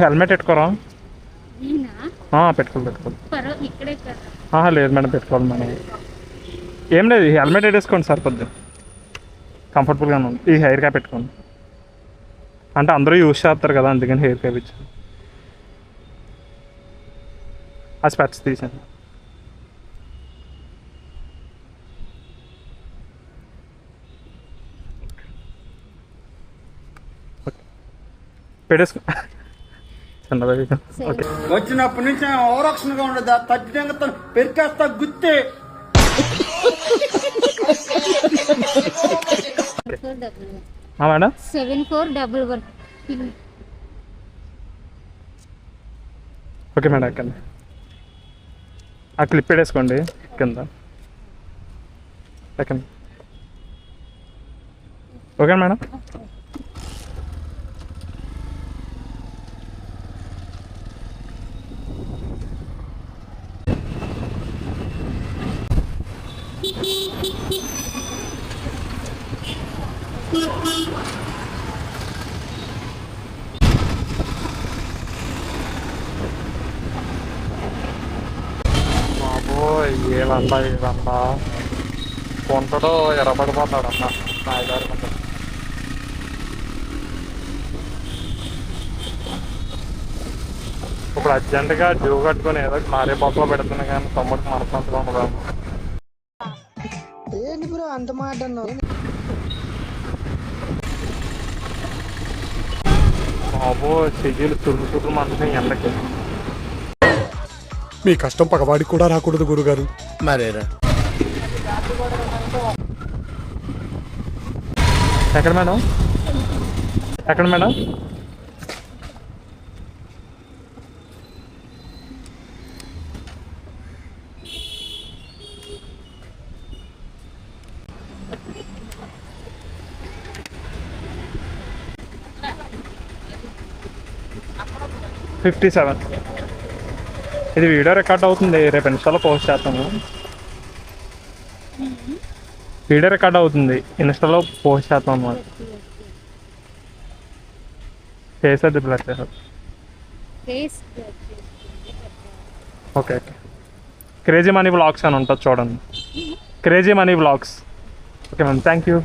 Helmet పెట్టుకోరా? పెట్టుకోవాలి. లేదు మేడం, పెట్టుకోవాలి మేడం. ఏం లేదు, హెల్మెట్ వేసుకోండి సరిపోద్ది, కంఫర్టబుల్గానే ఉంది. ఈ హెయిర్ క్యాప్ పెట్టుకోండి, అంటే అందరూ యూజ్ చేస్తారు కదా, అందుకని హెయిర్ క్యాప్ ఇచ్చాను. ఆ స్పెట్స్ తీసాను. పెట్టేసుకో చిన్నది. ఓకే, వచ్చినప్పటి నుంచి ఓరక్షణగా ఉండదు, తగ్గితే పెరికేస్తా గుత్తే. మేడం 7411. ఓకే మేడం, ఎక్కండి. ఆ క్లిప్ పెట్టేసుకోండి కింద, ఎక్కండి. Okay madam. ఏమంటా కొంటడో ఎర్రబడిపోతాడు అన్న నాయగారు. ఇప్పుడు అర్జెంటుగా డ్యూ కట్టుకొని ఏదో మారే పక్కలో పెడుతున్నా కానీ తమ్ముడికి మనసంతగా ఉండదు. అంత మాట బాబో చెయ్యలు చురుకు మనసు ఎండకి. మీ కష్టం పగవాడికి కూడా రాకూడదు గురుగారు. మరేరా ఎక్కడ మేడం? ఎక్కడ మేడం? $57. ఇది వీడియో రికార్డ్ అవుతుంది, రేపు ఇన్స్టాలో పోస్ట్ చేస్తాము. వీడియో రికార్డ్ అవుతుంది, ఇన్స్టాలో పోస్ట్ చేస్తాం అన్నమాట. ఫేస్ అది బ్లర్ చేస్తారు. Okay okay. Crazy money vlogs అని ఉంటుంది చూడండి, crazy money vlogs. Okay ma'am, thank you.